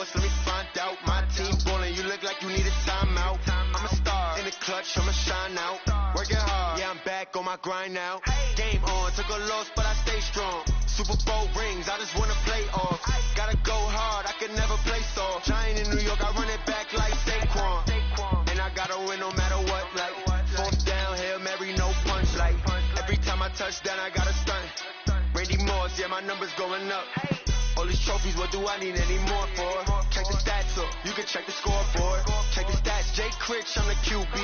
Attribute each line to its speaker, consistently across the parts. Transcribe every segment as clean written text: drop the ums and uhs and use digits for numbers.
Speaker 1: boss, let me find out. My team ballin', you look like you need a timeout. I'm a star, in the clutch, I'ma shine out. Working hard, yeah, I'm back on my grind now. Game on, took a loss, but I stay strong. Super Bowl rings, I just wanna play off. Gotta go hard, I can never play soft. Giant in New York, I run it back like Saquon. And I gotta win no matter what, like fourth down, Hail Mary, no punch, like every time I touch down, I gotta stunt. Randy Moss, yeah, my numbers going up. All these trophies, what do I need any more for? Check the stats up, you can check the scoreboard. Check the stats, Jay Critch, I'm the QB.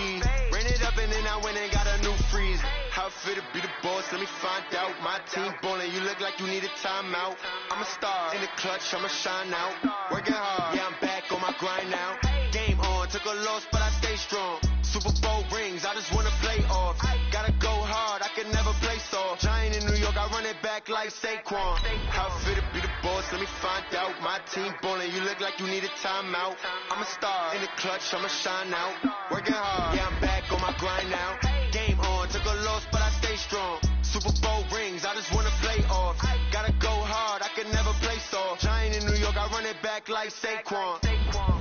Speaker 1: Ran it up and then I went and got a new freeze. How it feel to be the boss, let me find out. My team ballin', you look like you need a timeout. I'm a star, in the clutch, I'ma shine out. Working hard, yeah, I'm back on my grind now. Game on, took a loss, but I stay strong. Super Bowl rings, I just wanna play off. Gotta go hard, I can never play soft. Giant in New York, I run it back like Saquon. How it feel to be the boss, let me find out. My team ballin', you look like you need a timeout. I'm a star, in the clutch, I'ma shine out. Working hard, yeah, I'm back on my grind now. Game on, took a loss, but I stay strong. Super Bowl rings, I just wanna play off. Gotta go hard, I can never play soft. Giant in New York, I run it back like Saquon.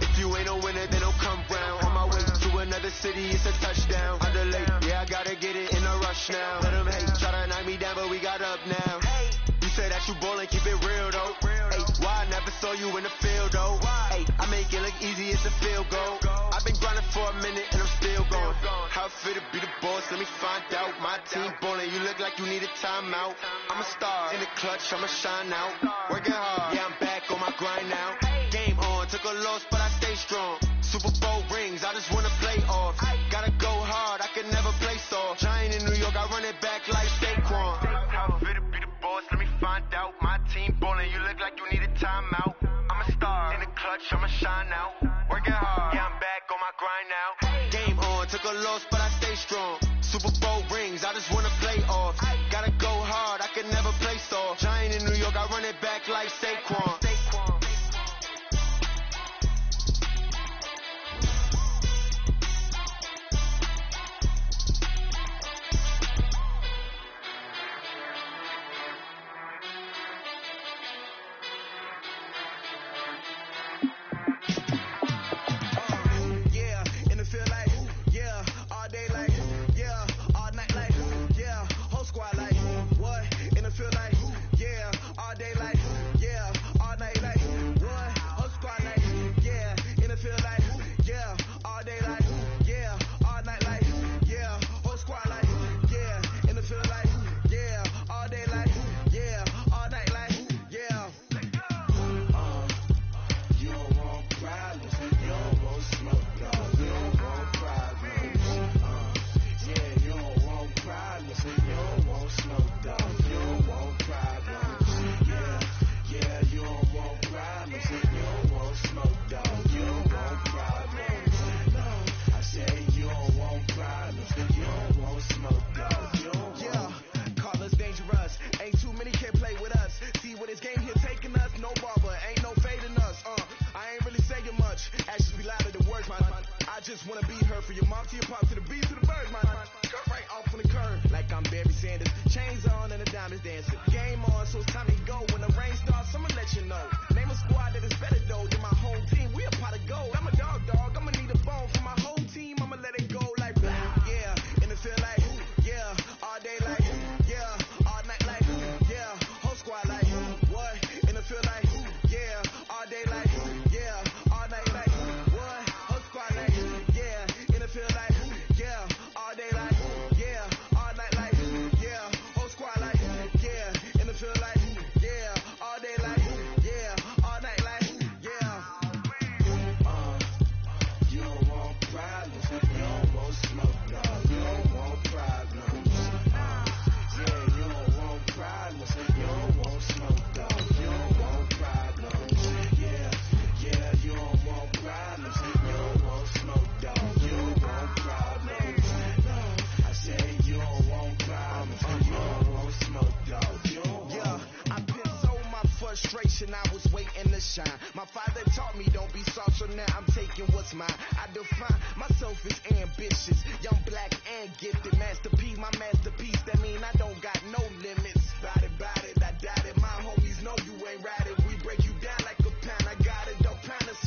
Speaker 1: If you ain't a winner, then don't come round. On my way to another city, it's a touchdown. Underlay, yeah, I gotta get it in a rush now. Let them hate, try to knock me down, but we got up now. You say that you ballin', keep it real though. Hey, why I never saw you in the field though? Hey, I make it look easy, it's a field goal. I've been grinding for a minute and I'm still going. How it feel to be the boss, let me find out. My team ballin', you look like you need a timeout. I'm a star, in the clutch, I'ma shine out. Working hard, yeah, I'm back on my grind now. Game on, took a loss, but I stay strong. Super Bowl rings, I just wanna play off. Gotta go hard, I can never play soft. Giant in New York, I run it back like Saquon. How it feel to be the boss, let me find out. My team ballin', you look like you need a timeout. I'm a star, in the clutch, I'ma shine out. Working hard, yeah, I'm back on my grind now. Game on, took a loss, but I stay strong. Super Bowl rings, I just wanna play off. Gotta go hard, I can never play soft. Giant in New York, I run it back like Saquon.
Speaker 2: My father taught me don't be soft, so now I'm taking what's mine. I define myself as ambitious, young, black, and gifted. Masterpiece, my masterpiece, that mean I don't got no limits. Bout it, I doubt it. My homies know you ain't ride it. We break you down like a pound. I got it, don't pound us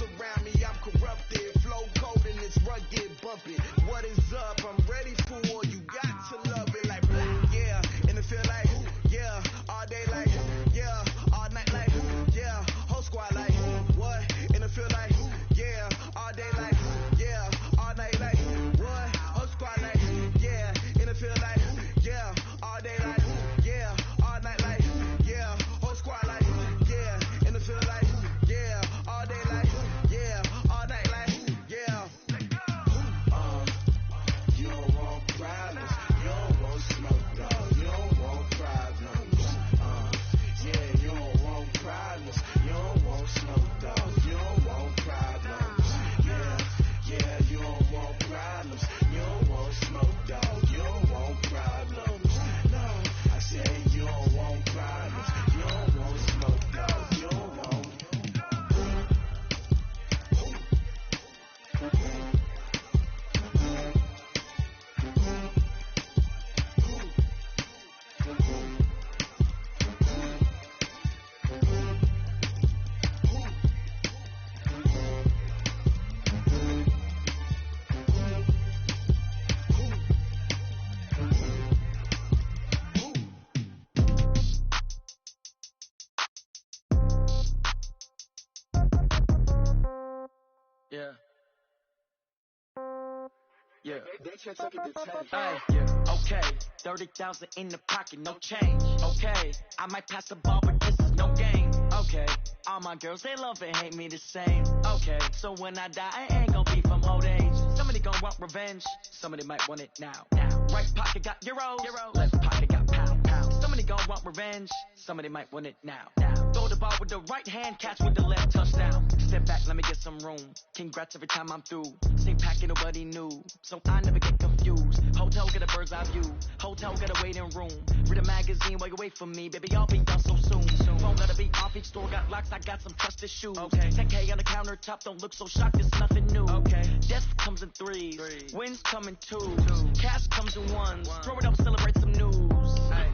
Speaker 3: Yeah. They just took it to 10. Hey, yeah. Okay. 30,000 in the pocket, no change. Okay. I might pass the ball, but this is no game. Okay. All my girls, they love and hate me the same. Okay. So when I die, I ain't gonna be from old age. Somebody gonna want revenge. Somebody might want it now. Right pocket got euro. Left pocket got pound. Somebody gonna want revenge. Somebody might want it now. Throw the ball with the right hand, catch with the left, touchdown. Step back, let me get some room. Congrats every time I'm through. Same packet, nobody knew, so I never get confused. Hotel get a bird's eye view. Hotel get a waiting room. Read a magazine while you wait for me, baby. I'll be done so soon. Phone gotta be off, each store got locks. I got some trusted shoes. Okay. 10K on the countertop, don't look so shocked. It's nothing new. Okay. Death comes in threes. Wins come in twos. Cash comes in ones. Throw it up, celebrate some news. Hey.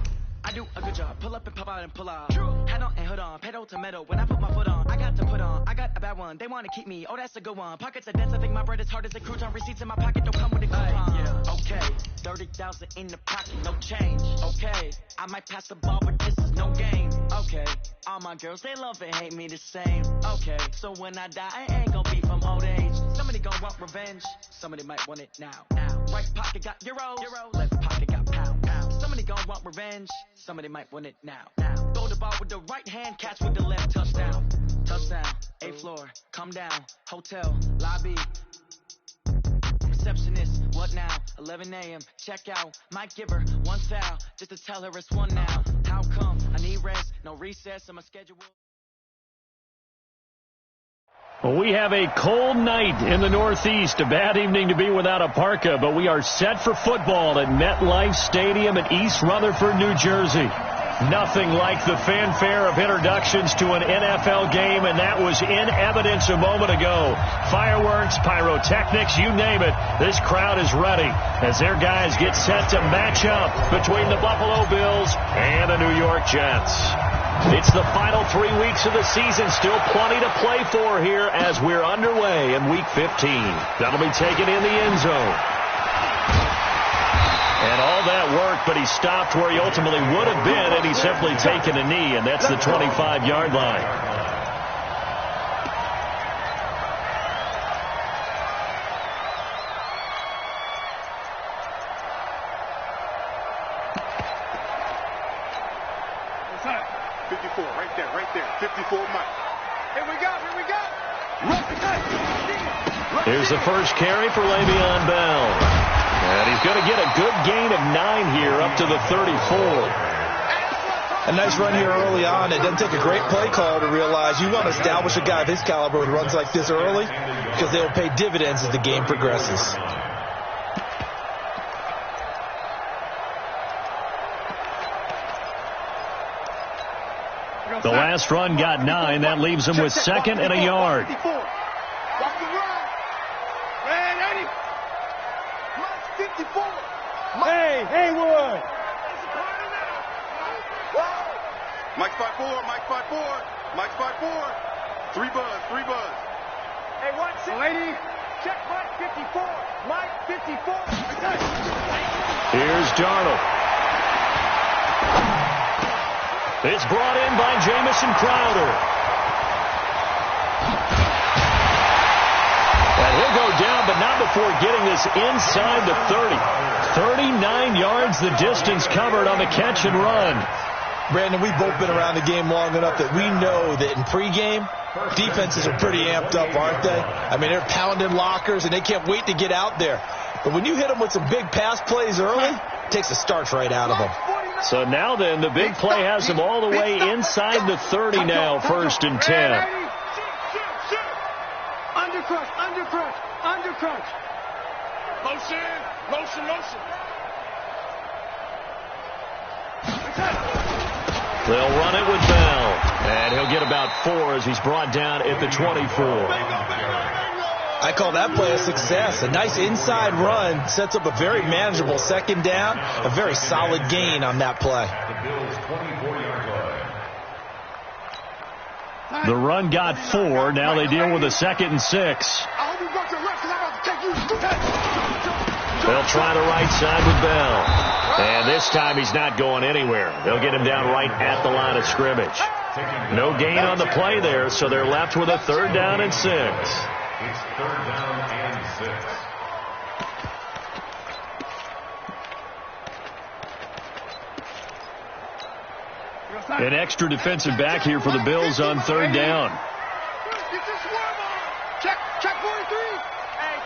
Speaker 3: I do a good job. Pull up and pop out and pull out. Head on and hood on. Pedal to metal. When I put my foot on, I got to put on. I got a bad one. They want to keep me. Oh, that's a good one. Pockets are dense. I think my bread is hard as a crouton. Receipts in my pocket don't come with a coupon. Yeah. Okay. 30,000 in the pocket. No change. Okay. I might pass the ball, but this is no game. Okay. All my girls, they love and hate me the same. Okay. So when I die, I ain't gonna be from old age. Somebody gonna want revenge. Somebody might want it now. Right pocket got euro. Left pocket got pound. Somebody gonna want revenge. Somebody might want it now. Throw the ball with the right hand, catch with the left, touchdown. Touchdown, 8th floor, come down, hotel, lobby. Receptionist, what now? 11 a.m., check out. Might give her one foul, just to tell her it's one now. How come? I need rest, no recess in my schedule.
Speaker 4: Well, we have a cold night in the Northeast. A bad evening to be without a parka, but we are set for football at MetLife Stadium in East Rutherford, New Jersey. Nothing like the fanfare of introductions to an NFL game, and that was in evidence a moment ago. Fireworks, pyrotechnics, you name it. This crowd is ready as their guys get set to match up between the Buffalo Bills and the New York Jets. It's the final 3 weeks of the season. Still plenty to play for here as we're underway in Week 15. That'll be taken in the end zone. And all that work, but he stopped where he ultimately would have been, and he's simply taken a knee, and that's the 25-yard line. Here's the first carry for Le'Veon Bell. And he's going to get a good gain of 9 here up to the 34.
Speaker 5: A nice run here early on. It doesn't take a great play call to realize you want to establish a guy of his caliber with runs like this early because they will pay dividends as the game progresses.
Speaker 4: The last run got 9. That leaves him with 2nd and a yard.
Speaker 6: Hey, Haywood!
Speaker 7: Mike's 5-4, Mike's 5-4, Mike's 5-4. 3 buzz.
Speaker 6: Hey, watch it. Lady, check Mike 54. Mike 54.
Speaker 4: Here's Darnold. It's brought in by Jamison Crowder. And he'll go down, but not before getting this inside the 30. 39 yards the distance covered on the catch and run.
Speaker 5: Brandon, we've both been around the game long enough that we know that in pregame, defenses are pretty amped up, aren't they? I mean, they're pounding lockers, and they can't wait to get out there. But when you hit them with some big pass plays early, it takes the starch right out of them.
Speaker 4: So now then, the big play has them all the way inside the 30 now, 1st and 10.
Speaker 6: Undercrunch. Motion.
Speaker 4: They'll run it with Bell. And he'll get about 4 as he's brought down at the 24.
Speaker 5: I call that play a success. A nice inside run sets up a very manageable 2nd down. A very solid gain on that play.
Speaker 4: The run got 4. Now they deal with a 2nd and 6. They'll try the right side with Bell. And this time he's not going anywhere. They'll get him down right at the line of scrimmage. No gain on the play there, so they're left with a 3rd down and 6.
Speaker 7: It's 3rd down and 6.
Speaker 4: An extra defensive back here for the Bills on third down.
Speaker 6: Check 43. Hey,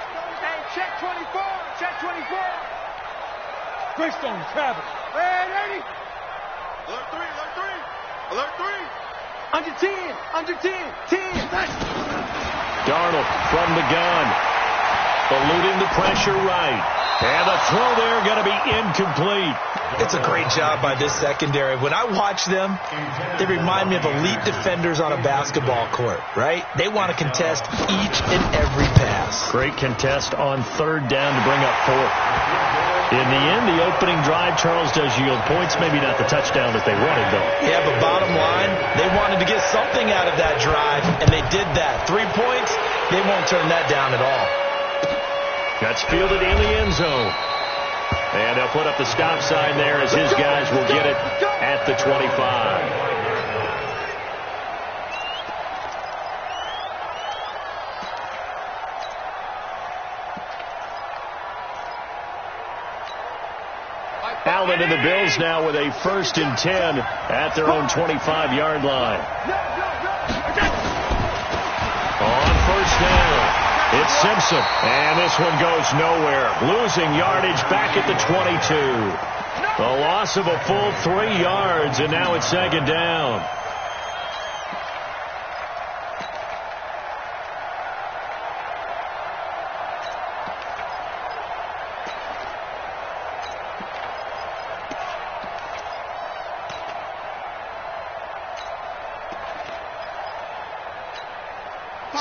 Speaker 6: check 24. Check 24. Greystone, Travis. Hey, lady.
Speaker 7: Alert 3, alert 3. Alert 3.
Speaker 6: Under 10. Under 10. 10.
Speaker 4: Darnold from the gun. Eluding the pressure right. And the throw there going to be incomplete.
Speaker 5: It's a great job by this secondary. When I watch them, they remind me of elite defenders on a basketball court, right? They want to contest each and every pass.
Speaker 4: Great contest on third down to bring up fourth. In the end, the opening drive, Charles, does yield points. Maybe not the touchdown that they wanted, though.
Speaker 5: Yeah, but bottom line, they wanted to get something out of that drive, and they did that. 3 points, they won't turn that down at all.
Speaker 4: That's fielded in the end zone. And they'll put up the stop sign there as his guys will get it at the 25. Allen and the Bills now with a 1st and 10 at their own 25-yard line. On first down. It's Simpson, and this one goes nowhere. Losing yardage back at the 22. The loss of a full 3 yards, and now it's 2nd down.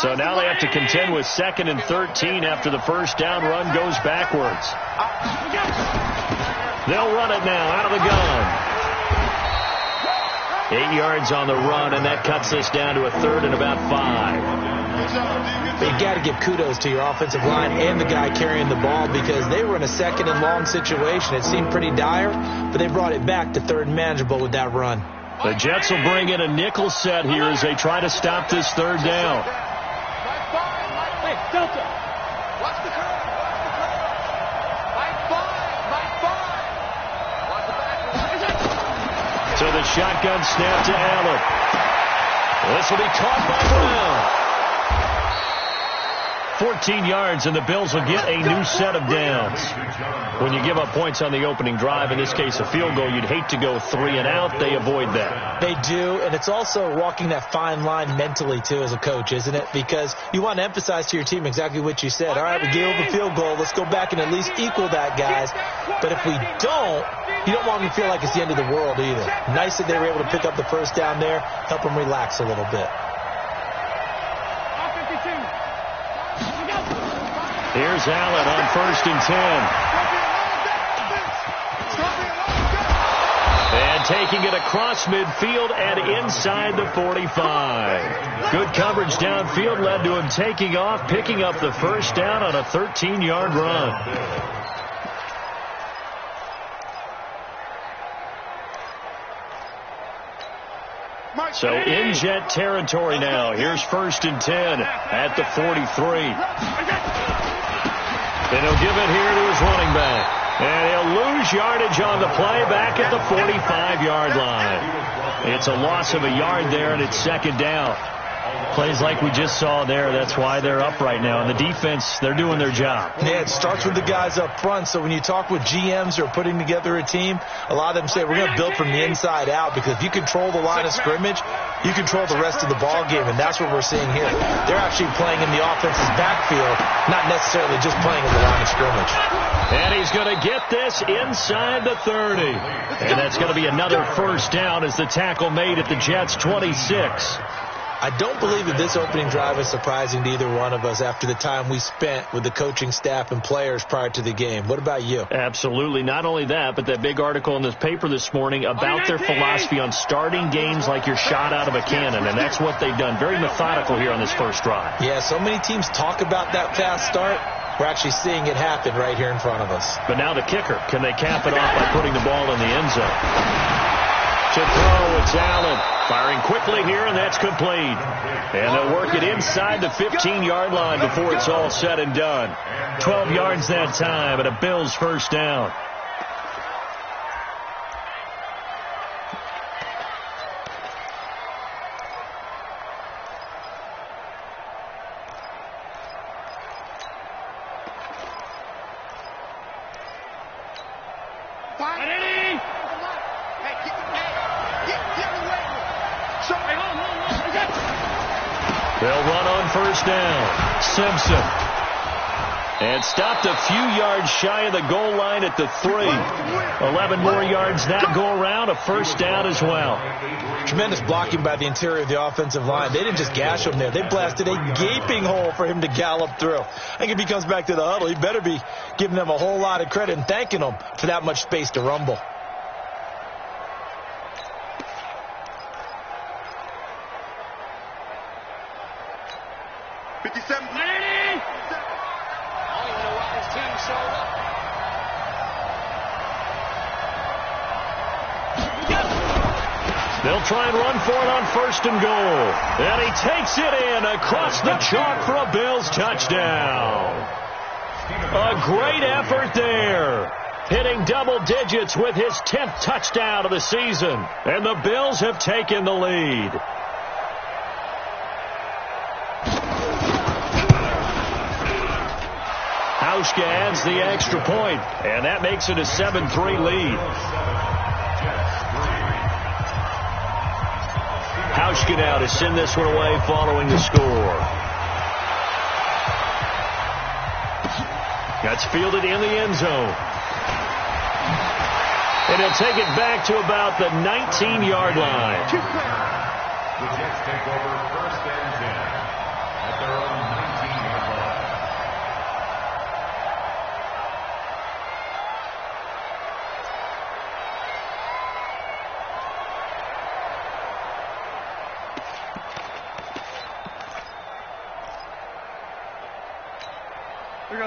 Speaker 4: So now they have to contend with 2nd and 13 after the first down run goes backwards. They'll run it now out of the gun. 8 yards on the run, and that cuts us down to a 3rd and about 5.
Speaker 5: But you got to give kudos to your offensive line and the guy carrying the ball because they were in a 2nd and long situation. It seemed pretty dire, but they brought it back to 3rd and manageable with that run.
Speaker 4: The Jets will bring in a nickel set here as they try to stop this 3rd down.
Speaker 6: Delta. Watch the curve. Watch the curve. Right 5. Watch the back.
Speaker 4: So the shotgun snap to Allen. This will be caught by Brown. 14 yards, and the Bills will get a new set of downs. When you give up points on the opening drive, in this case a field goal, you'd hate to go 3 and out. They avoid that.
Speaker 5: They do, and it's also walking that fine line mentally, too, as a coach, isn't it? Because you want to emphasize to your team exactly what you said. All right, we gave up a field goal. Let's go back and at least equal that, guys. But if we don't, you don't want them to feel like it's the end of the world either. Nice that they were able to pick up the first down there, help them relax a little bit.
Speaker 4: Here's Allen on 1st and 10. And taking it across midfield and inside the 45. Good coverage downfield led to him taking off, picking up the first down on a 13-yard run. So in Jet territory now. Here's 1st and 10 at the 43. And he'll give it here to his running back. And he'll lose yardage on the play back at the 45-yard line. It's a loss of a yard there, and it's 2nd down. Plays like we just saw there. That's why they're up right now. And the defense, they're doing their job.
Speaker 5: Yeah, it starts with the guys up front. So when you talk with GMs who are putting together a team, a lot of them say we're going to build from the inside out because if you control the line of scrimmage, you control the rest of the ball game, and that's what we're seeing here. They're actually playing in the offense's backfield, not necessarily just playing in the line of scrimmage.
Speaker 4: And he's going to get this inside the 30. And that's going to be another first down as the tackle made at the Jets' 26.
Speaker 5: I don't believe that this opening drive is surprising to either one of us after the time we spent with the coaching staff and players prior to the game. What about you?
Speaker 4: Absolutely. Not only that, but that big article in this paper this morning about their philosophy on starting games like you're shot out of a cannon, and that's what they've done. Very methodical here on this first drive.
Speaker 5: Yeah, so many teams talk about that fast start. We're actually seeing it happen right here in front of us.
Speaker 4: But now the kicker. Can they cap it off by putting the ball in the end zone? To throw, it's Allen. Firing quickly here, and that's complete. And they'll work it inside the 15-yard line before it's all said and done. 12 yards that time, and a Bills first down. They'll run on first down. Simpson. And stopped a few yards shy of the goal line at the 3. 11 more yards that go around, a first down as well.
Speaker 5: Tremendous blocking by the interior of the offensive line. They didn't just gash him there. They blasted a gaping hole for him to gallop through. I think if he comes back to the huddle, he better be giving them a whole lot of credit and thanking them for that much space to rumble.
Speaker 4: They'll try and run for it on first and goal. And he takes it in across the chalk for a Bills touchdown. A great effort there. Hitting double digits with his 10th touchdown of the season. And the Bills have taken the lead. Hauschka adds the extra point, and that makes it a 7-3 lead. Hauschka now to send this one away following the score. That's fielded in the end zone. And he'll take it back to about the 19-yard line.
Speaker 8: The Jets take over first and 10 at their own 19-yard line.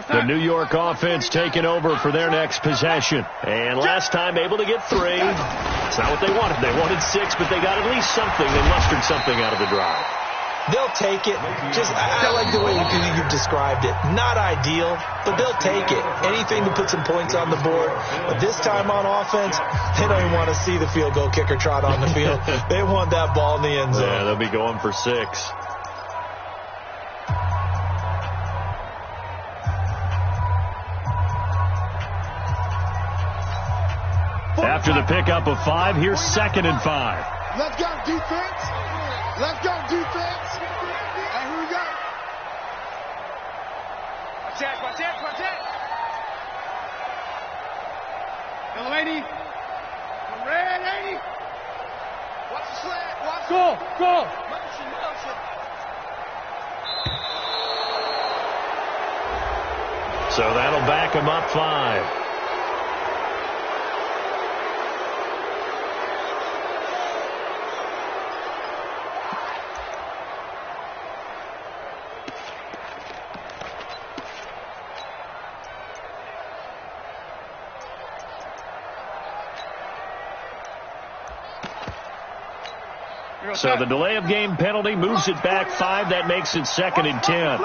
Speaker 4: The New York offense taking over for their next possession. And last time able to get 3. It's not what they wanted. They wanted 6, but they got at least something. They mustered something out of the drive.
Speaker 5: They'll take it. I like the way you've described it. Not ideal, but they'll take it. Anything to put some points on the board. But this time on offense, they don't even want to see the field goal kicker trot on the field. They want that ball in the end zone.
Speaker 4: Yeah, they'll be going for 6. After the pickup of 5, here's 2nd and 5.
Speaker 2: Let's go, defense. Let's go, defense. Hey, here we go. Watch it, watch it, watch it. Young lady. Red lady. Watch the slant. Watch go, go. Motion, motion.
Speaker 4: So that'll back him up 5. So the delay of game penalty moves it back 5. That makes it 2nd and 10.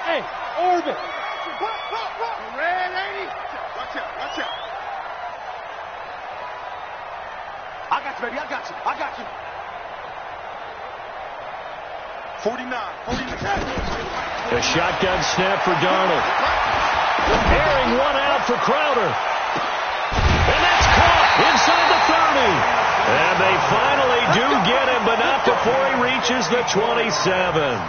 Speaker 2: Hey, orbit. Red lady. Watch out, watch out. I got you, baby. I got you. I got you. 49.
Speaker 4: A shotgun snap for Darnold. Airing one out for Crowder. And that's caught inside the 30. And they finally do get him, but not before he reaches the 27.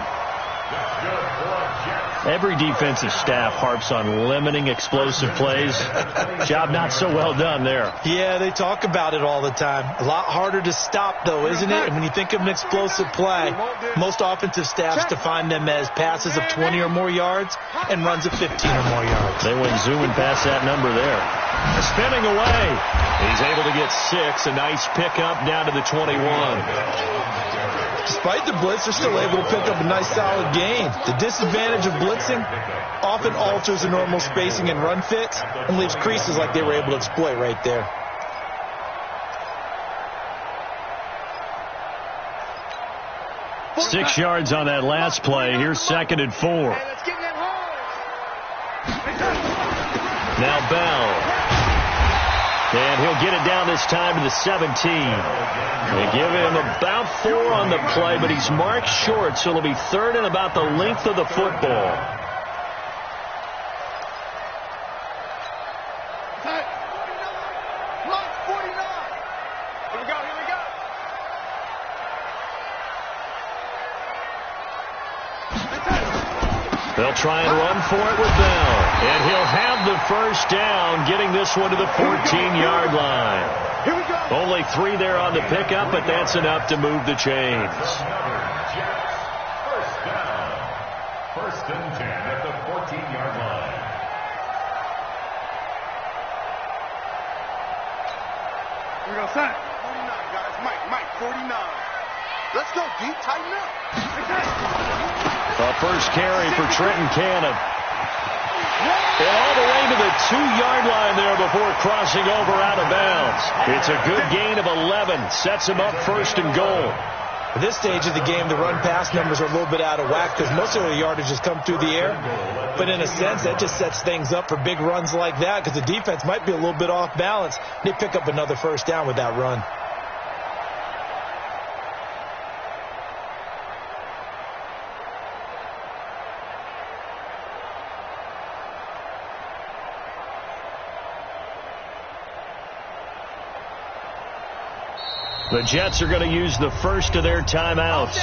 Speaker 4: Every defensive staff harps on limiting explosive plays. Job not so well done there.
Speaker 5: Yeah, they talk about it all the time. A lot harder to stop, though, isn't it? And when you think of an explosive play, most offensive staffs define them as passes of 20 or more yards and runs of 15 or more yards.
Speaker 4: They went zooming past that number there. Spinning away. He's able to get 6. A nice pickup down to the 21.
Speaker 5: Despite the blitz, they're still able to pick up a nice solid gain. The disadvantage of blitzing often alters the normal spacing and run fits and leaves creases like they were able to exploit right there.
Speaker 4: Six yards on that last play. Here's 2nd and 4. Now Bell. And he'll get it down this time to the 17. They give him about 4 on the play, but he's marked short, so it'll be 3rd and about the length of the football. They'll try and run for it with Bell. And he'll have the first down, getting this one to the 14-yard line.
Speaker 6: Here we go.
Speaker 4: Only 3 there on the pickup, but that's enough to move the chains.
Speaker 8: First down. First and 10 at the 14-yard line.
Speaker 6: Here we go, son.
Speaker 7: 49, guys. Mike, 49. Let's go, D. Tighten up.
Speaker 4: A first carry for Trenton Cannon. And all the way to the 2-yard line there before crossing over out of bounds. It's a good gain of 11. Sets him up first and goal.
Speaker 5: At this stage of the game, the run-pass numbers are a little bit out of whack because most of the yardage has come through the air. But in a sense, that just sets things up for big runs like that because the defense might be a little bit off balance. They pick up another first down with that run.
Speaker 4: The Jets are going to use the first of their timeouts.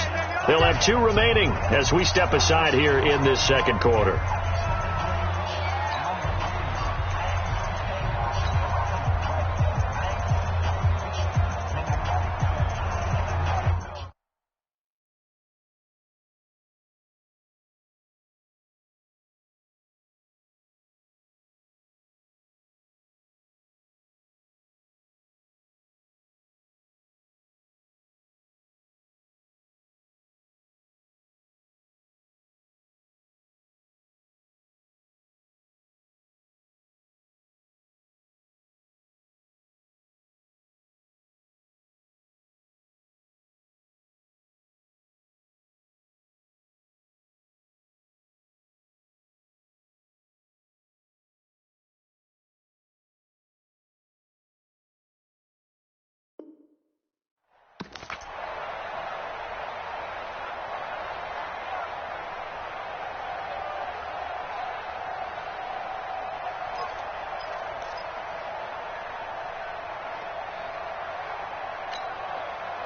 Speaker 4: They'll have 2 remaining as we step aside here in this second quarter.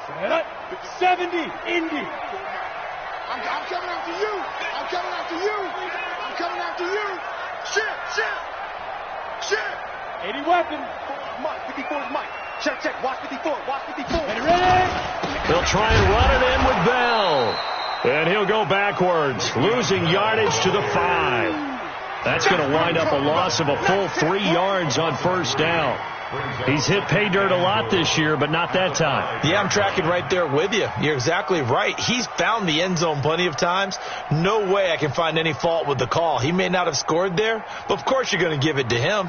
Speaker 6: Set up. 70. Indy.
Speaker 2: I'm coming after you. I'm coming after you. I'm coming after you. Shit.
Speaker 6: 80 weapon.
Speaker 2: Mike, 54 is Mike. Check. Watch 54.
Speaker 6: Ready.
Speaker 4: They'll try and run it in with Bell. And he'll go backwards, losing yardage to the 5. That's going to wind up a loss of a full 3 yards on first down. He's hit pay dirt a lot this year, but not that time.
Speaker 5: Yeah, I'm tracking right there with you. You're exactly right. He's found the end zone plenty of times. No way I can find any fault with the call. He may not have scored there, but of course you're going to give it to him.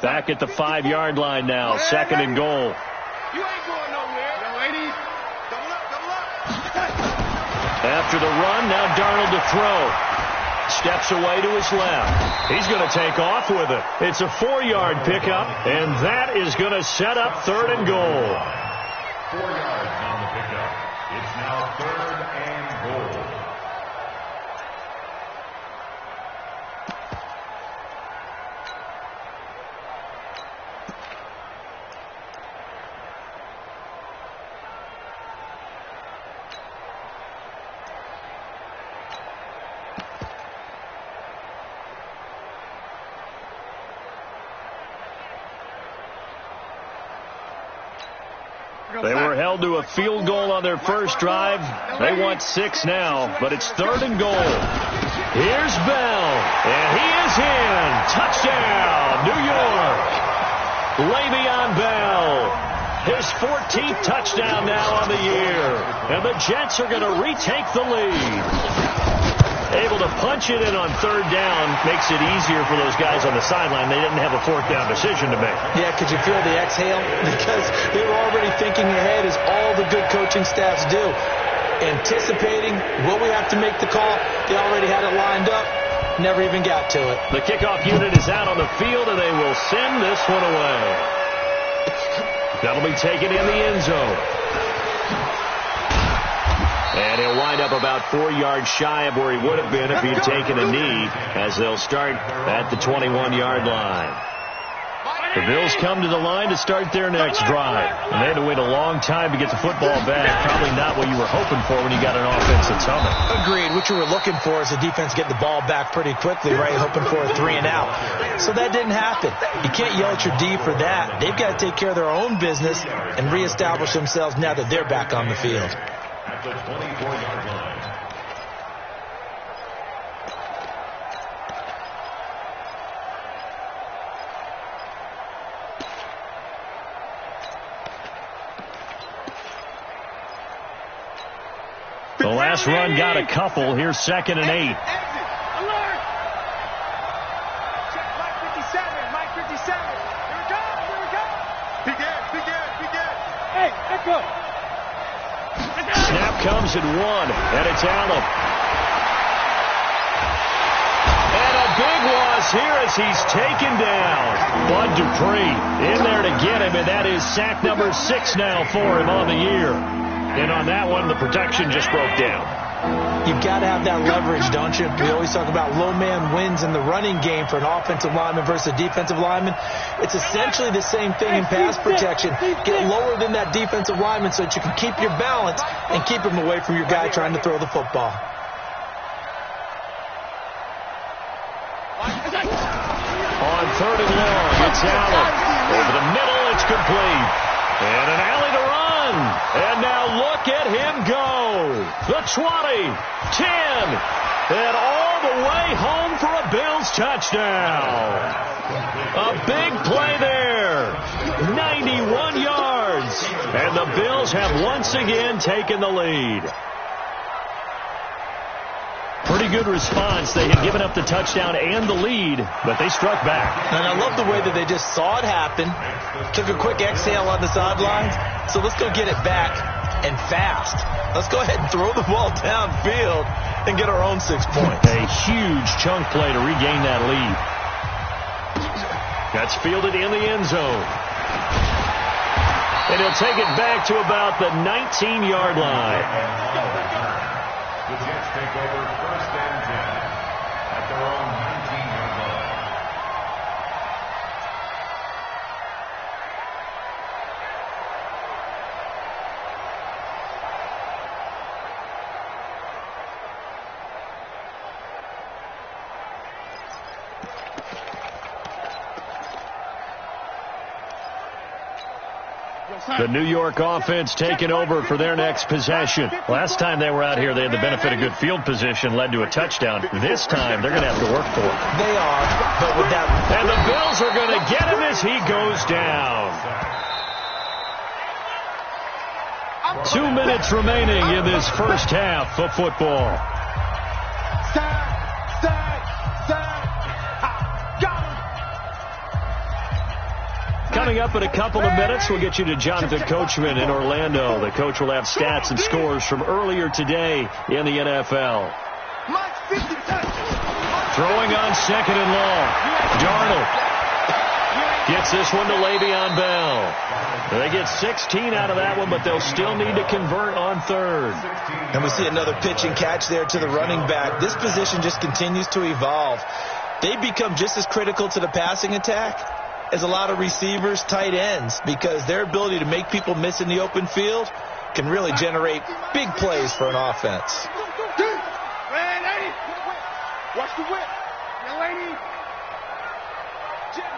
Speaker 4: Back at the 5-yard line now, second and goal.
Speaker 2: You ain't going nowhere.
Speaker 6: No, 80.
Speaker 2: Double up.
Speaker 4: After the run, now Darnold to throw. Steps away to his left. He's going to take off with it. It's a 4-yard pickup, and that is going to set up third and goal.
Speaker 8: 4 yards on the pickup. It's now third and goal.
Speaker 4: They were held to a field goal on their first drive. They want 6 now, but it's third and goal. Here's Bell, and he is in. Touchdown, New York. Le'Veon Bell, his 14th touchdown now on the year. And the Jets are going to retake the lead. Able to punch it in on third down makes it easier for those guys on the sideline. They didn't have a fourth down decision to make.
Speaker 5: Yeah, could you feel the exhale? Because they were already thinking ahead, as all the good coaching staffs do. Anticipating, will we have to make the call? They already had it lined up. Never even got to it.
Speaker 4: The kickoff unit is out on the field, and they will send this one away. That'll be taken in the end zone. And he'll wind up about 4 yards shy of where he would have been if he had taken a knee, as they'll start at the 21-yard line. The Bills come to the line to start their next drive. And they had to wait a long time to get the football back. Probably not what you were hoping for when you got an offense that's humming.
Speaker 5: Agreed. What you were looking for is the defense getting the ball back pretty quickly, right? Hoping for a 3 and out. So that didn't happen. You can't yell at your D for that. They've got to take care of their own business and reestablish themselves now that they're back on the field.
Speaker 8: At the 24-yard line.
Speaker 4: The last run got a couple. Here's 2nd and 8.
Speaker 6: Alert! Check Mike 57. Mike 57. Here we go. Here we go.
Speaker 7: Begin.
Speaker 6: Hey, echo.
Speaker 4: Snap comes at 1, and it's Allen. And a big loss here as he's taken down. Bud Dupree in there to get him, and that is sack number 6 now for him on the year. And on that one, the protection just broke down.
Speaker 5: You've got to have that leverage, don't you? We always talk about low man wins in the running game for an offensive lineman versus a defensive lineman. It's essentially the same thing in pass protection. Get lower than that defensive lineman so that you can keep your balance and keep him away from your guy trying to throw the football.
Speaker 4: On 3rd and long, it's Allen. Over the middle, it's complete. And an alley to run. And now look at him go. The 20, 10, and all the way home for a Bills touchdown. A big play there. 91 yards. And the Bills have once again taken the lead. Pretty good response. They had given up the touchdown and the lead, but they struck back.
Speaker 5: And I love the way that they just saw it happen, took a quick exhale on the sidelines. So let's go get it back and fast. Let's go ahead and throw the ball downfield and get our own 6 points.
Speaker 4: A huge chunk play to regain that lead. That's fielded in the end zone. And he'll take it back to about the 19-yard line.
Speaker 8: The Jets take over 1st and 10 at their own 19-yard line.
Speaker 4: The New York offense taking over for their next possession. Last time they were out here, they had the benefit of good field position, led to a touchdown. This time, they're going to have to work for it.
Speaker 5: They are, but with that...
Speaker 4: And the Bills are going to get him as he goes down. 2 minutes remaining in this first half of football. Coming up in a couple of minutes, we'll get you to Jonathan Coachman in Orlando. The coach will have stats and scores from earlier today in the NFL. Throwing on 2nd and long. Darnold gets this one to Le'Veon Bell. They get 16 out of that one, but they'll still need to convert on 3rd.
Speaker 5: And we see another pitch and catch there to the running back. This position just continues to evolve. They become just as critical to the passing attack as a lot of receivers, tight ends, because their ability to make people miss in the open field can really generate big plays for an offense.
Speaker 6: Watch the whip. Young lady. Jim.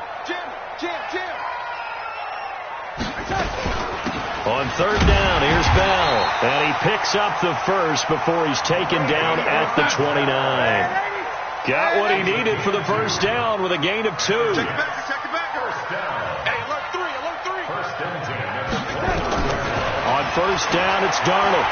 Speaker 4: On 3rd down, here's Bell. And he picks up the first before he's taken down at the 29. Got what he needed for the first down with a gain of 2.
Speaker 7: Check it back.
Speaker 6: Hey, alert 3.
Speaker 8: 1st and 10.
Speaker 4: On 1st down, it's Darnold.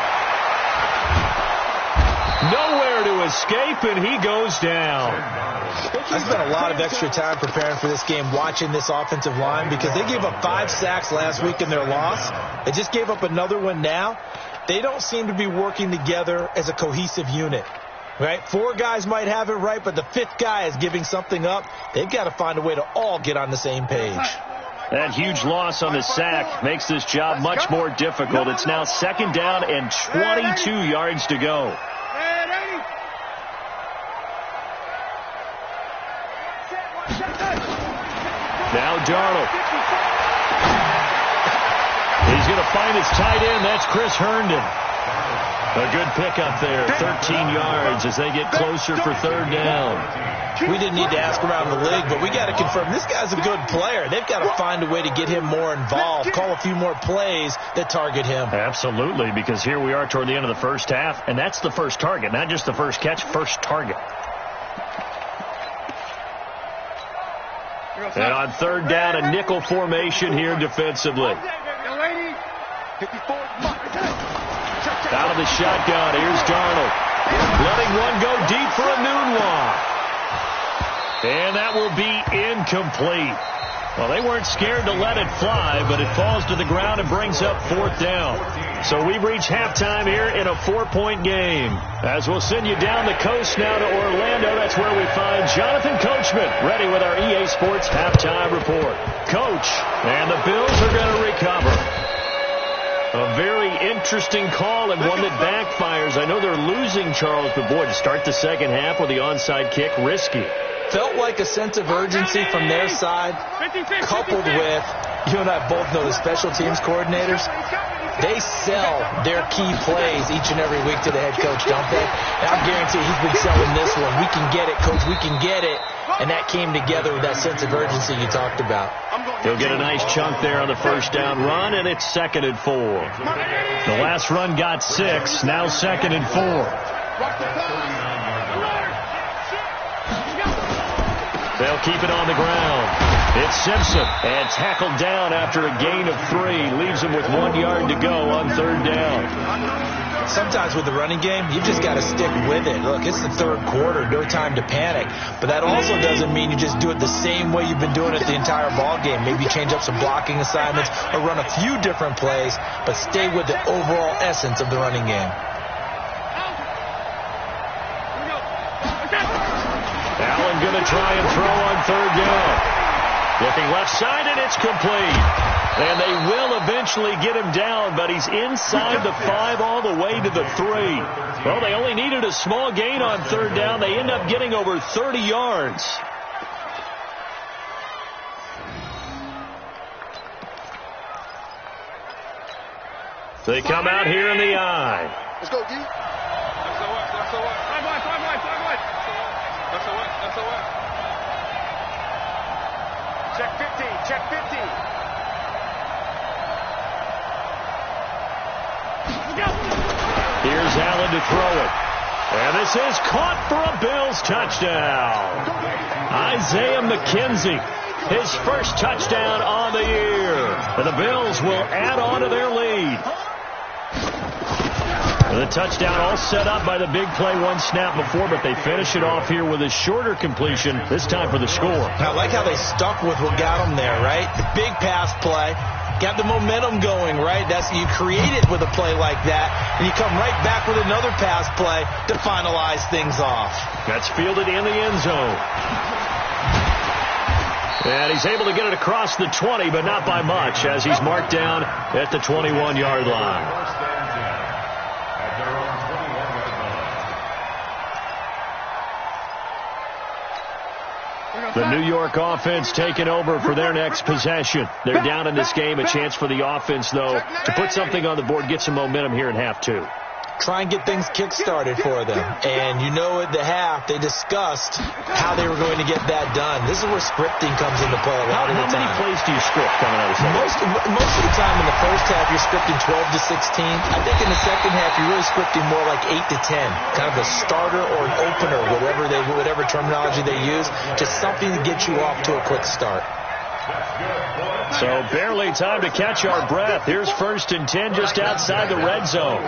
Speaker 4: Nowhere to escape, and he goes down.
Speaker 5: I spent a lot of extra time preparing for this game, watching this offensive line, because they gave up 5 sacks last week in their loss. They just gave up another one now. They don't seem to be working together as a cohesive unit. Right? 4 guys might have it right, but the 5th guy is giving something up. They've got to find a way to all get on the same page.
Speaker 4: That huge loss on the sack makes this job much more difficult. It's now 2nd down and 22 yards to go. Now Darnold. He's going to find his tight end. That's Chris Herndon. A good pickup there, 13 yards as they get closer for 3rd down.
Speaker 5: We didn't need to ask around the league, but we got to confirm this guy's a good player. They've got to find a way to get him more involved, call a few more plays that target him.
Speaker 4: Absolutely, because here we are toward the end of the first half, and that's the first target, not just the first catch, first target. And on 3rd down, a nickel formation here defensively. Out of the shotgun, here's Darnold. Letting one go deep for a Nunwa. And that will be incomplete. Well, they weren't scared to let it fly, but it falls to the ground and brings up 4th down. So we've reached halftime here in a 4-point game. As we'll send you down the coast now to Orlando, that's where we find Jonathan Coachman, ready with our EA Sports halftime report. Coach, and the Bills are going to recover. A very interesting call and one that backfires. I know they're losing, Charles, but boy, to start the second half with the onside kick, risky.
Speaker 5: Felt like a sense of urgency from their side, coupled with, you and I both know the special teams coordinators, they sell their key plays each and every week to the head coach, don't they? And I guarantee he's been selling this one. We can get it, coach, we can get it. And that came together with that sense of urgency you talked about.
Speaker 4: He'll get a nice chunk there on the first down run, and it's 2nd and 4. The last run got 6, now 2nd and 4. They'll keep it on the ground. It's Simpson, and tackled down after a gain of 3. Leaves him with 1 yard to go on 3rd down.
Speaker 5: Sometimes with the running game, you just got to stick with it. Look, it's the 3rd quarter, no time to panic. But that also doesn't mean you just do it the same way you've been doing it the entire ball game. Maybe change up some blocking assignments or run a few different plays, but stay with the overall essence of the running game.
Speaker 4: Allen going to try and throw on 3rd down. Looking left side, and it's complete. And they will eventually get him down, but he's inside the 5 all the way to the 3. Well, they only needed a small gain on 3rd down. They end up getting over 30 yards. They come out here in the eye.
Speaker 7: Let's go, D.
Speaker 6: Check 15, check 15.
Speaker 4: Here's Allen to throw it. And this is caught for a Bills touchdown. Isaiah McKenzie, his first touchdown on the year. And the Bills will add on to their lead. The touchdown all set up by the big play one snap before, but they finish it off here with a shorter completion, this time for the score.
Speaker 5: I like how they stuck with what got them there, right? The big pass play, got the momentum going, right? That's you create it with a play like that, and you come right back with another pass play to finalize things off.
Speaker 4: That's fielded in the end zone. And he's able to get it across the 20, but not by much, as he's marked down at the 21-yard line. The New York offense taking over for their next possession. They're down in this game. A chance for the offense, though, to put something on the board, get some momentum here in half 2.
Speaker 5: Try and get things kick-started for them. And you know at the half, they discussed how they were going to get that done. This is where scripting comes into play a lot of the time.
Speaker 4: How many plays do you script coming out of the
Speaker 5: Most of the time in the first half, you're scripting 12 to 16. I think in the second half, you're really scripting more like 8 to 10. Kind of a starter or an opener, whatever terminology they use. Just something to get you off to a quick start.
Speaker 4: So barely time to catch our breath. Here's 1st and 10 just outside the red zone.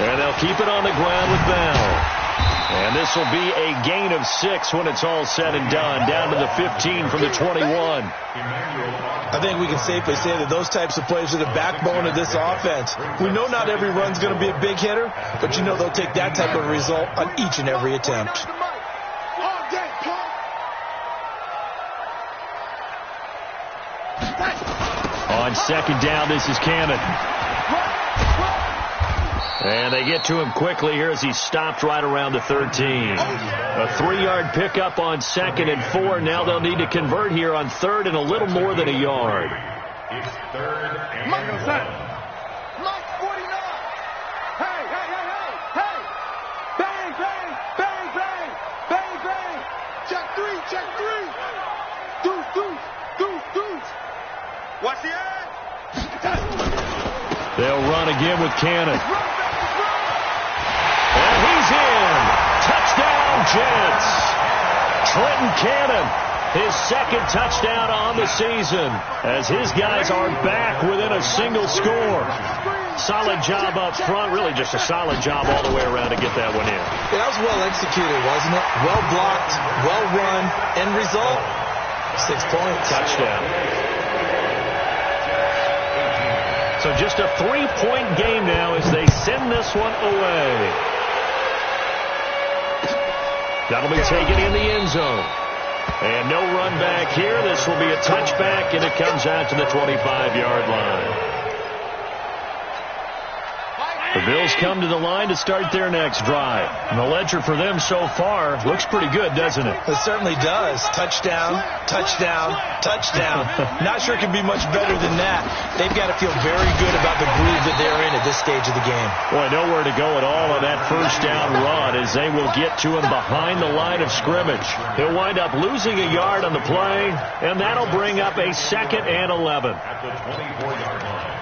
Speaker 4: And they'll keep it on the ground with Bell. And this will be a gain of 6 when it's all said and done. Down to the 15 from the 21.
Speaker 5: I think we can safely say that those types of plays are the backbone of this offense. We know not every run's going to be a big hitter, but you know they'll take that type of result on each and every attempt.
Speaker 4: On second down, this is Cannon. And they get to him quickly here as he stopped right around the 13. A 3-yard pickup on 2nd and 4. Now they'll need to convert here on 3rd and a little more than a yard.
Speaker 8: It's 3rd and 1.
Speaker 6: Mike 49. Hey, hey, hey, hey, hey. Bang, bang, bang, bang, bang, bang. Check 3, check 3. Deuce, deuce, deuce, deuce.
Speaker 7: Watch the edge.
Speaker 4: They'll run again with Cannon. And he's in. Touchdown, Jets. Trenton Cannon, his 2nd touchdown on the season, as his guys are back within a single score. Solid job up front, really just a solid job all the way around to get that one in.
Speaker 5: Yeah, that was well executed, wasn't it? Well blocked, well run, end result, 6 points.
Speaker 4: Touchdown. So just a 3-point game now as they send this one away. That'll be taken in the end zone. And no run back here. This will be a touchback, and it comes out to the 25-yard line. The Bills come to the line to start their next drive. And the ledger for them so far looks pretty good, doesn't it?
Speaker 5: It certainly does. Touchdown, touchdown, touchdown. Not sure it can be much better than that. They've got to feel very good about the groove that they're in at this stage of the game.
Speaker 4: Boy, nowhere to go at all on that first down run as they will get to him behind the line of scrimmage. He'll wind up losing a yard on the play, and that'll bring up a 2nd and 11.
Speaker 8: At the 24-yard line.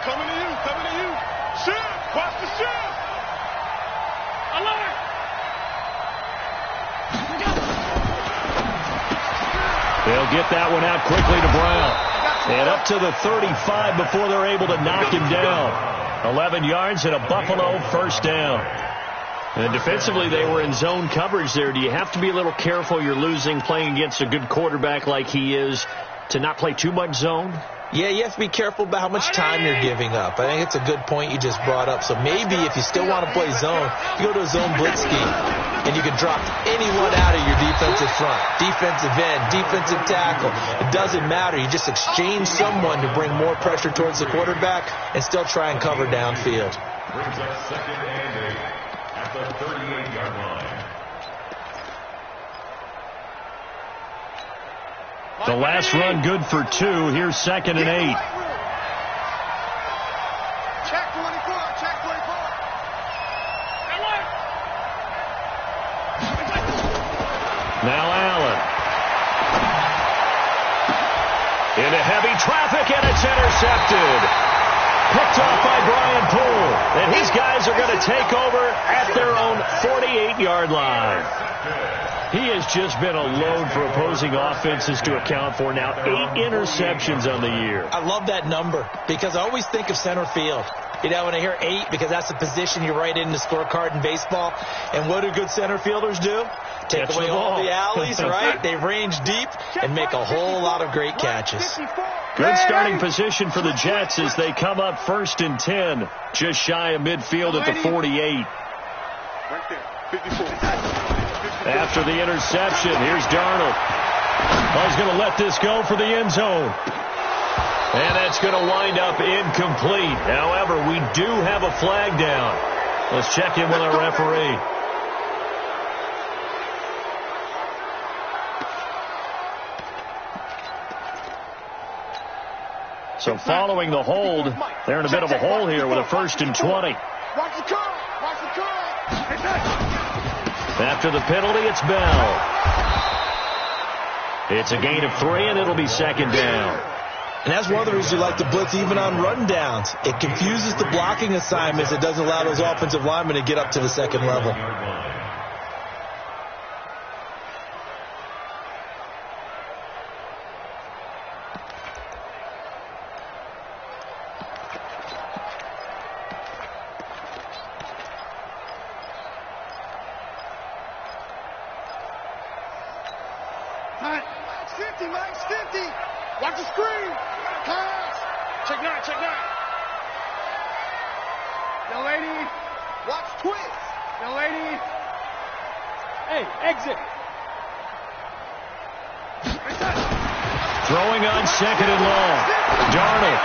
Speaker 7: Coming to you, coming to you. Shift, watch the shift. Alert.
Speaker 4: They'll get that one out quickly to Brown. And up to the 35 before they're able to knock him down. 11 yards and a Buffalo first down. And defensively, they were in zone coverage there. Do you have to be a little careful? You're losing playing against a good quarterback like he is to not play too much zone?
Speaker 5: Yeah, you have to be careful about how much time you're giving up. I think it's a good point you just brought up. So maybe if you still want to play zone, you go to a zone blitz scheme, and you can drop anyone out of your defensive front, defensive end, defensive tackle. It doesn't matter. You just exchange someone to bring more pressure towards the quarterback and still try and cover downfield.
Speaker 8: Brings up 2nd and 8 at the 38-yard line.
Speaker 4: The last run good for 2. Here's 2nd and 8.
Speaker 6: Check 24, check 24.
Speaker 4: Now Allen. Into heavy traffic, and it's intercepted. Picked off by Brian Poole. And his guys are going to take over at their own 48-yard line. He has just been a load for opposing offenses to account for now. 8 interceptions on the year.
Speaker 5: I love that number because I always think of center field. You know, when I hear 8, because that's the position you write in the scorecard in baseball. And what do good center fielders do? Take away all the alleys, right? They range deep and make a whole lot of great catches.
Speaker 4: Good starting position for the Jets as they come up 1st and 10. Just shy of midfield at the 48.
Speaker 7: Right there, 54.
Speaker 4: After the interception, here's Darnold. He's going to let this go for the end zone. And that's going to wind up incomplete. However, we do have a flag down. Let's check in with our referee. So following the hold, they're in a bit of a hole here with a 1st and 20.
Speaker 6: Watch the curl, watch the curl.
Speaker 4: After the penalty, it's Bell. It's a gain of 3, and it'll be 2nd down.
Speaker 5: And that's one of the reasons you like to blitz even on rundowns. It confuses the blocking assignments. It doesn't allow those offensive linemen to get up to the 2nd level.
Speaker 6: Max 50, Max 50. Watch the screen. Pass. Check 9, check 9. Young lady, watch twist. Young ladies. Hey, exit.
Speaker 4: Throwing on second and long. Darnold.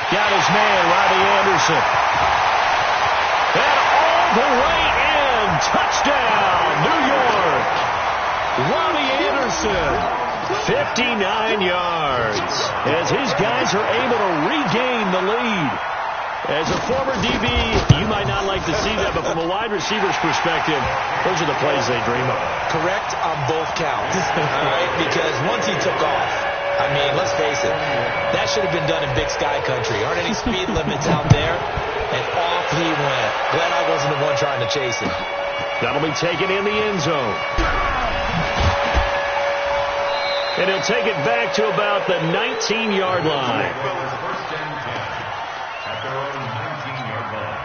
Speaker 4: Got his man, Robbie Anderson. And all the way in. Touchdown, New York. Robbie Anderson, 59 yards. As his guys are able to regain the lead. As a former DB, you might not like to see that, but from a wide receiver's perspective, those are the plays they dream of.
Speaker 5: Correct on both counts, all right? Because once he took off, I mean, let's face it, that should have been done in Big Sky Country. Aren't any speed limits out there? And off he went. Glad I wasn't the one trying to chase him.
Speaker 4: That'll be taken in the end zone. And he'll take it back to about the 19-yard line.
Speaker 8: First and 10 at their own 19-yard line.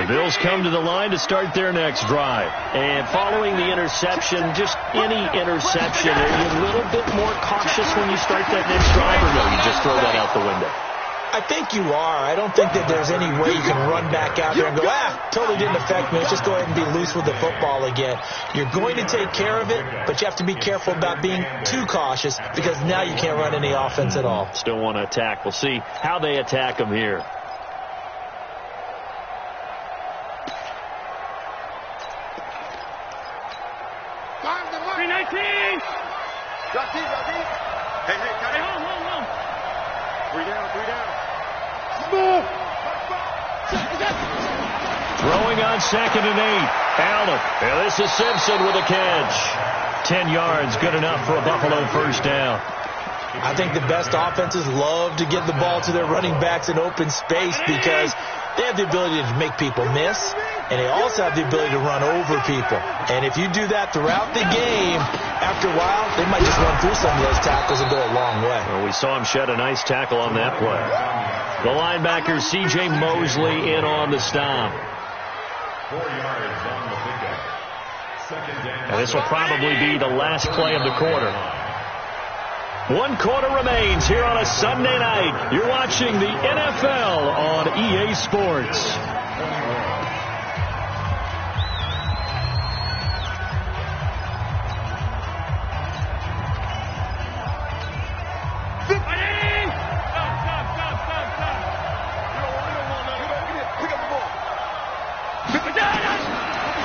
Speaker 4: The Bills come to the line to start their next drive. And following the interception, just any interception, are you a little bit more cautious when you start that next drive, or no, you just throw that out the window?
Speaker 5: I think you are. I don't think that there's any way you can run back out there and go, totally didn't affect me. Let's just go ahead and be loose with the football again. You're going to take care of it, but you have to be careful about being too cautious because now you can't run any offense at all.
Speaker 4: Still want to attack. We'll see how they attack them here. Throwing on second and 8. Allen. And this is Simpson with a catch. 10 yards, good enough for a Buffalo first down.
Speaker 5: I think the best offenses love to get the ball to their running backs in open space because they have the ability to make people miss, and they also have the ability to run over people. And if you do that throughout the game, after a while, they might just run through some of those tackles and go a long way.
Speaker 4: Well, we saw him shed a nice tackle on that play. The linebacker, C.J. Mosley, in on the stop.
Speaker 8: 4 yards on the pickup. Second down.
Speaker 4: And this will probably be the last play of the quarter. 1 quarter remains here on a Sunday night. You're watching the NFL on EA Sports.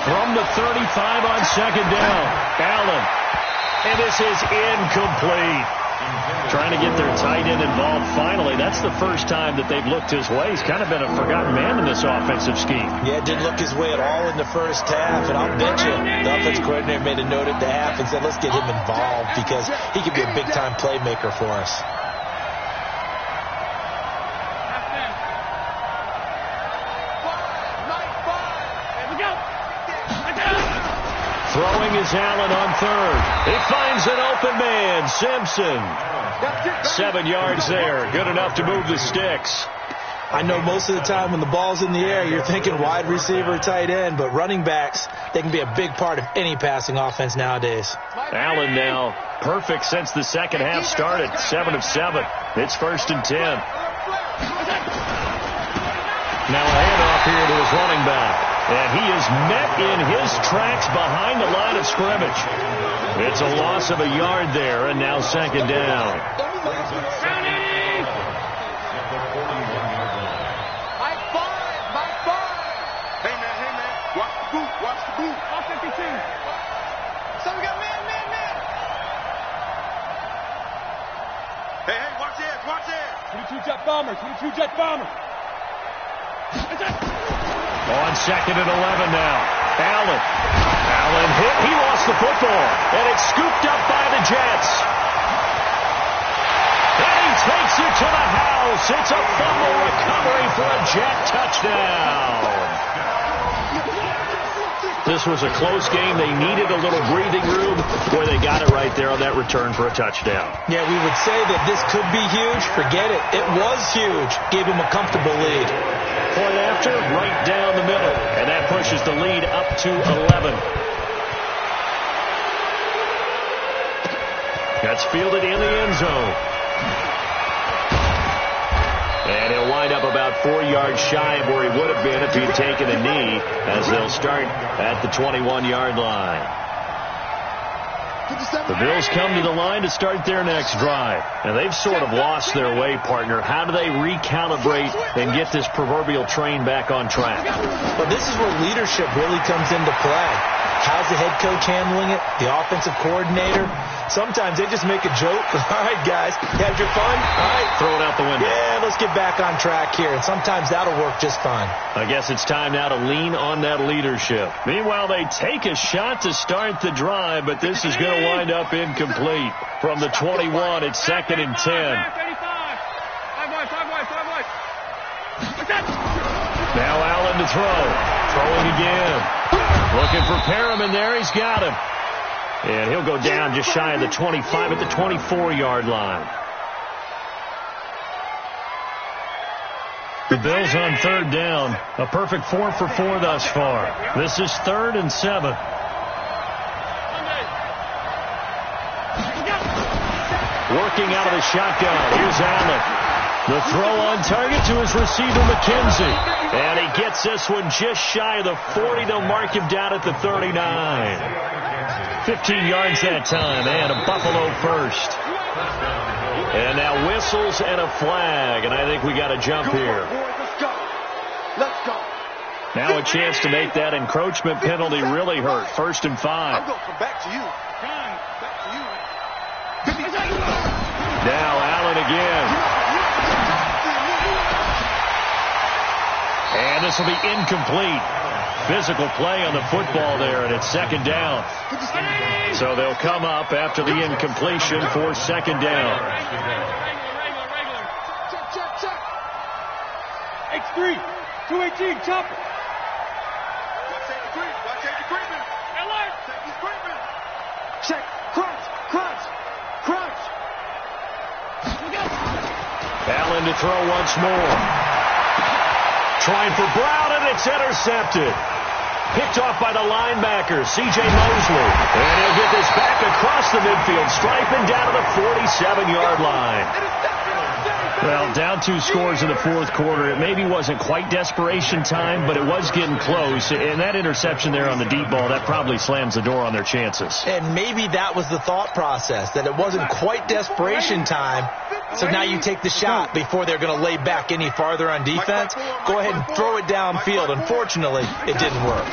Speaker 4: From the 35 on second down, Allen. And this is incomplete. Trying to get their tight end involved finally. That's the first time that they've looked his way. He's kind of been a forgotten man in this offensive scheme.
Speaker 5: Yeah, it didn't look his way at all in the first half. And I'll bet you the offensive coordinator made a note at the half and said, let's get him involved because he could be a big-time playmaker for us.
Speaker 4: Throwing is Allen on third. He finds an open man, Simpson. 7 yards there. Good enough to move the sticks.
Speaker 5: I know most of the time when the ball's in the air, you're thinking wide receiver, tight end, but running backs, they can be a big part of any passing offense nowadays.
Speaker 4: Allen now perfect since the second half started. 7 of 7. It's 1st and 10. Now a handoff here to his running back. And he is met in his tracks behind the line of scrimmage. It's a loss of a yard there, and now second down.
Speaker 7: Hey, man. Watch the boot.
Speaker 6: All 52.
Speaker 2: So we got man.
Speaker 7: Hey, watch it.
Speaker 6: 22 jet bomber.
Speaker 4: On second and 11 now. Allen hit. He lost the football. And it's scooped up by the Jets. And he takes it to the house. It's a fumble recovery for a Jet touchdown. This was a close game. They needed a little breathing room. Boy, they got it right there on that return for a touchdown.
Speaker 5: Yeah, we would say that this could be huge. Forget it. It was huge. Gave him a comfortable lead.
Speaker 4: Point after, right down the middle. And that pushes the lead up to 11. That's fielded in the end zone. And he'll wind up about 4 yards shy of where he would have been if he'd taken a knee, as they'll start at the 21-yard line. The Bills come to the line to start their next drive. And they've sort of lost their way, partner. How do they recalibrate and get this proverbial train back on track?
Speaker 5: Well, this is where leadership really comes into play. How's the head coach handling it? The offensive coordinator? Sometimes they just make a joke. All right, guys, you had your fun? All right.
Speaker 4: Throw it out the window.
Speaker 5: Yeah, let's get back on track here. And sometimes that'll work just fine.
Speaker 4: I guess it's time now to lean on that leadership. Meanwhile, they take a shot to start the drive, but this is going to wind up incomplete. From the 21, it's 2nd and 10. Now Allen to throw. Throwing again. Looking for Perriman there. He's got him. And he'll go down just shy of the 25 at the 24-yard line. The Bills on 3rd down. A perfect 4 for 4 thus far. This is 3rd and 7. Working out of the shotgun. Here's Allen. The throw on target to his receiver, McKenzie. And he gets this one just shy of the 40. They'll mark him down at the 39. 15 yards that time, and a Buffalo first. And now whistles and a flag, and I think we got a jump here.
Speaker 6: Let's go.
Speaker 4: Now a chance to make that encroachment penalty really hurt. 1st and 5.
Speaker 6: I'm going to come back to you. Back to you.
Speaker 4: Now Allen again. And this will be incomplete. Physical play on the football there, and it's 2nd down. So they'll come up after the incompletion for 2nd down.
Speaker 6: Check. X3, 218, chop it. Check, crunch.
Speaker 4: Allen to throw once more. Trying for Brown, and it's intercepted. Picked off by the linebacker, C.J. Mosley. And he'll get this back across the midfield stripe and down to the 47-yard line. Well, down 2 scores in the 4th quarter. It maybe wasn't quite desperation time, but it was getting close. And that interception there on the deep ball, that probably slams the door on their chances.
Speaker 5: And maybe that was the thought process, that it wasn't quite desperation time. So now you take the shot before they're going to lay back any farther on defense. Go ahead and throw it downfield. Unfortunately, it didn't work.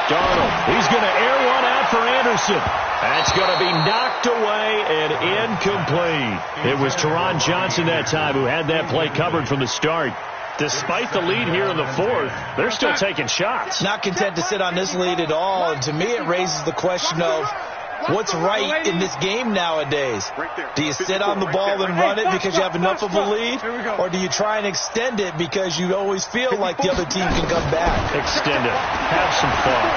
Speaker 4: Darnold, he's going to air one out for Anderson. That's going to be knocked away and incomplete. It was Teron Johnson that time who had that play covered from the start. Despite the lead here in the 4th, they're still taking shots.
Speaker 5: Not content to sit on this lead at all. And to me, it raises the question of what's right in this game nowadays. Do you sit on the ball and run it because you have enough of a lead? Or do you try and extend it because you always feel like the other team can come back?
Speaker 4: Extend it. Have some fun.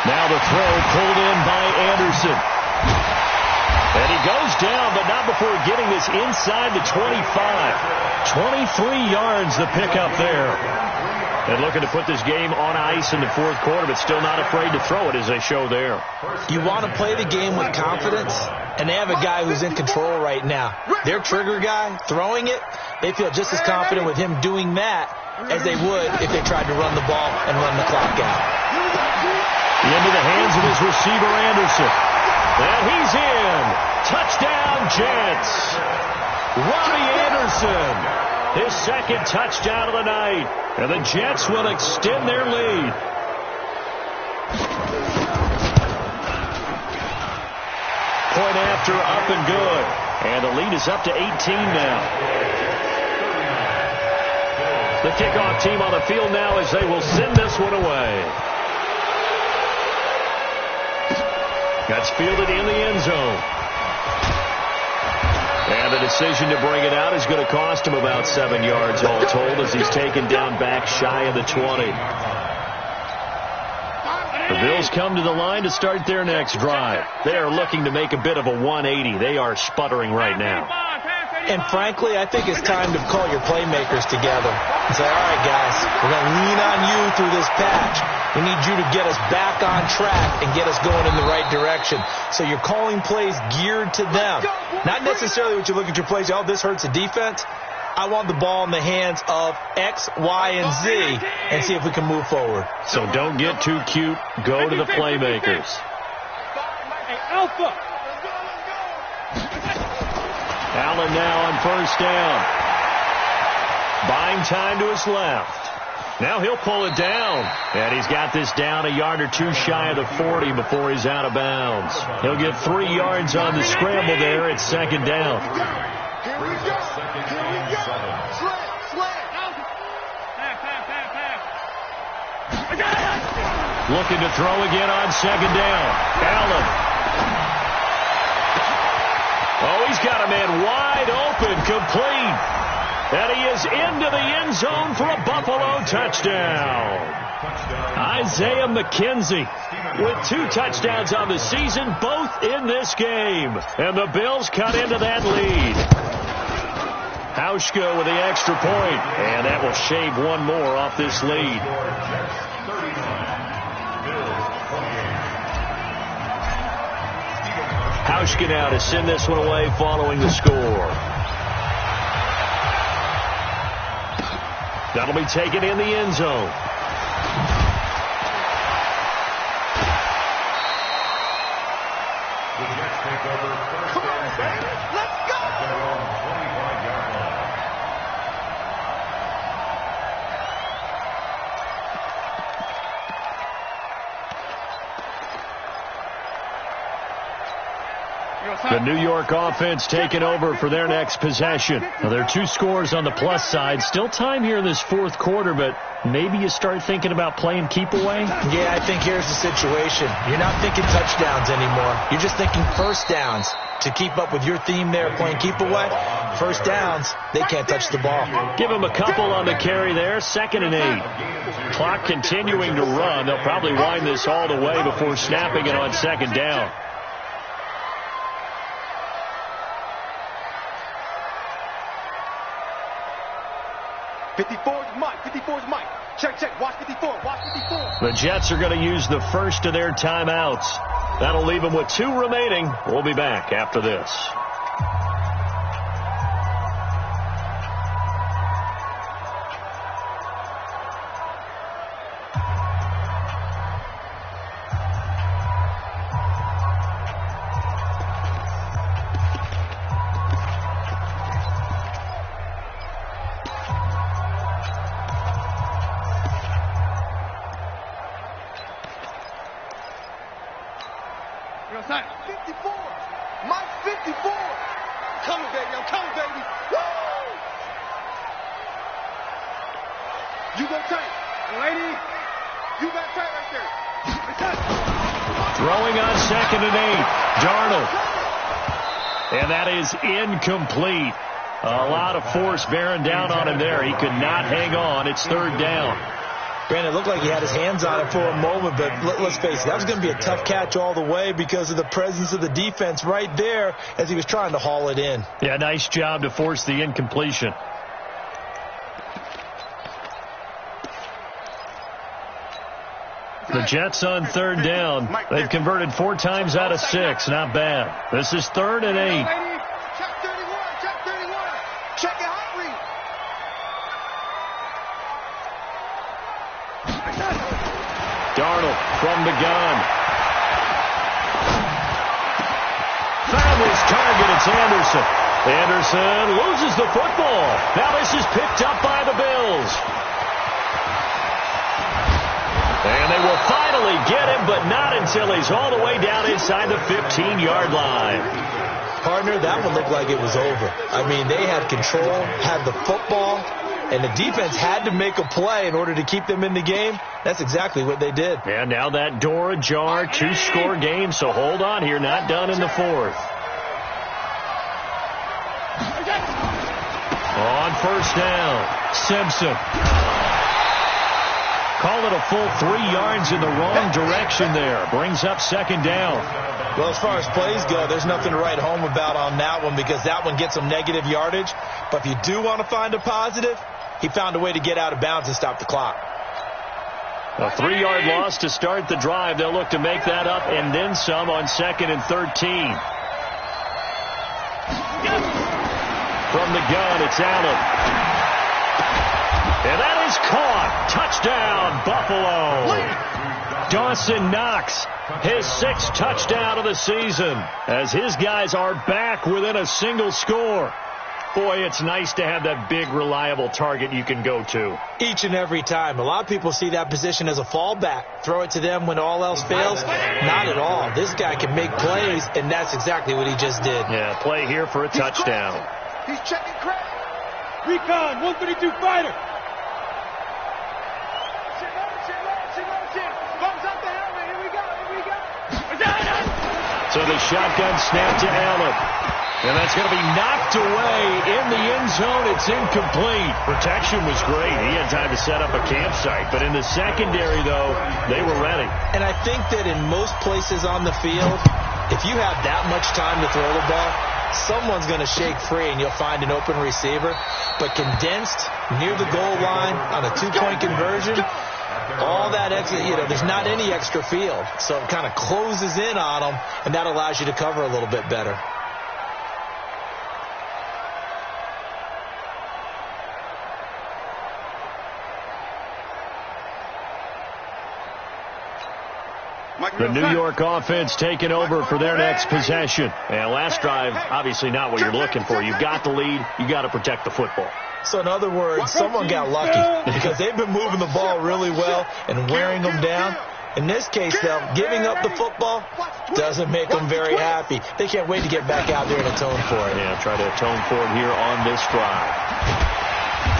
Speaker 4: Now the throw pulled in by Anderson. And he goes down, but not before getting this inside the 25. 23 yards the pickup there. And looking to put this game on ice in the 4th quarter, but still not afraid to throw it as they show there.
Speaker 5: You want to play the game with confidence, and they have a guy who's in control right now. Their trigger guy, throwing it, they feel just as confident with him doing that as they would if they tried to run the ball and run the clock out.
Speaker 4: Into the hands of his receiver, Anderson. And he's in. Touchdown, Jets. Robbie Anderson. His 2nd touchdown of the night. And the Jets will extend their lead. Point after, up and good. And the lead is up to 18 now. The kickoff team on the field now as they will send this one away. That's fielded in the end zone. And the decision to bring it out is going to cost him about 7 yards all told as he's taken down back shy of the 20. The Bills come to the line to start their next drive. They are looking to make a bit of a 180. They are sputtering right now.
Speaker 5: And frankly, I think it's time to call your playmakers together and say, all right, guys, we're going to lean on you through this patch. We need you to get us back on track and get us going in the right direction. So you're calling plays geared to them. Not necessarily what you look at your plays, oh, this hurts the defense. I want the ball in the hands of X, Y, and Z and see if we can move forward.
Speaker 4: So don't get too cute. Go to the playmakers.
Speaker 6: Hey, Alpha.
Speaker 4: Allen now on first down. Buying time to his left. Now he'll pull it down. And he's got this down a yard or two shy of the 40 before he's out of bounds. He'll get 3 yards on the scramble there. It's second down.
Speaker 6: Here we go. Here we go. Slant.
Speaker 4: Looking to throw again on second down. Allen. Oh, he's got a man wide open, complete. And he is into the end zone for a Buffalo touchdown. Isaiah McKenzie with 2 touchdowns on the season, both in this game. And the Bills cut into that lead. Hauschka with the extra point, and that will shave one more off this lead. Hauschka now to send this one away following the score. That'll be taken in the end zone.
Speaker 8: The Jets take over first
Speaker 6: Come on,
Speaker 8: and
Speaker 6: baby.
Speaker 8: 10
Speaker 6: Let's go.
Speaker 8: at their own 25-yard line.
Speaker 4: The New York offense taking over for their next possession. Now, there are 2 scores on the plus side. Still time here in this fourth quarter, but maybe you start thinking about playing keep away?
Speaker 5: Yeah, I think here's the situation. You're not thinking touchdowns anymore. You're just thinking first downs. To keep up with your theme there, playing keep away, first downs, they can't touch the ball.
Speaker 4: Give him a couple on the carry there, 2nd and 8. Clock continuing to run. They'll probably wind this all the way before snapping it on second down.
Speaker 6: Mike. Check. Watch 54.
Speaker 4: The Jets are going to use the first of their timeouts. That'll leave them with 2 remaining. We'll be back after this. Throwing on 2nd and 8. Darnold. And that is incomplete. A lot of force bearing down on him there. He could not hang on. It's 3rd down.
Speaker 5: Brandon, it looked like he had his hands on it for a moment, but let's face it, that was going to be a tough catch all the way because of the presence of the defense right there as he was trying to haul it in.
Speaker 4: Yeah, nice job to force the incompletion. The Jets on 3rd down. They've converted 4 times out of 6. Not bad. This is 3rd and 8.
Speaker 6: Check 31. Check your hot read.
Speaker 4: Darnold from the gun. Found his target. It's Anderson. Anderson loses the football. Now this is picked up by the Bills. And they will finally get him, but not until he's all the way down inside the 15-yard line.
Speaker 5: Partner, that one looked like it was over. I mean, they had control, had the football, and the defense had to make a play in order to keep them in the game. That's exactly what they did.
Speaker 4: And now that door ajar, 2-score game, so hold on here, not done in the 4th. On first down, Simpson. Call it a full 3 yards in the wrong direction there. Brings up 2nd down.
Speaker 5: Well, as far as plays go, there's nothing to write home about on that one because that one gets some negative yardage. But if you do want to find a positive, he found a way to get out of bounds and stop the clock.
Speaker 4: A 3-yard loss to start the drive. They'll look to make that up and then some on 2nd and 13. From the gun, it's Allen. And that is caught. Touchdown, Buffalo. Dawson Knox, his 6th touchdown of the season, as his guys are back within a single score. Boy, it's nice to have that big, reliable target you can go to.
Speaker 5: Each and every time. A lot of people see that position as a fallback. Throw it to them when all else fails. Not at all. This guy can make plays, and that's exactly what he just did.
Speaker 4: Yeah, play here for a touchdown.
Speaker 6: He's checking crack. Recon, 132 fighter.
Speaker 4: So the shotgun snap to Allen. And that's going to be knocked away in the end zone. It's incomplete. Protection was great. He had time to set up a campsite. But in the secondary, though, they were ready.
Speaker 5: And I think that in most places on the field, if you have that much time to throw the ball, someone's going to shake free and you'll find an open receiver. But condensed near the goal line on a 2-point conversion, all that extra, there's not any extra field. So it kind of closes in on them, and that allows you to cover a little bit better.
Speaker 4: The New York offense taking over for their next possession. And last drive, obviously not what you're looking for. You've got the lead. You got to protect the football.
Speaker 5: So in other words, someone got lucky because they've been moving the ball really well and wearing them down. In this case, though, giving up the football doesn't make them very happy. They can't wait to get back out there and atone for it.
Speaker 4: Yeah, try to atone for it here on this drive.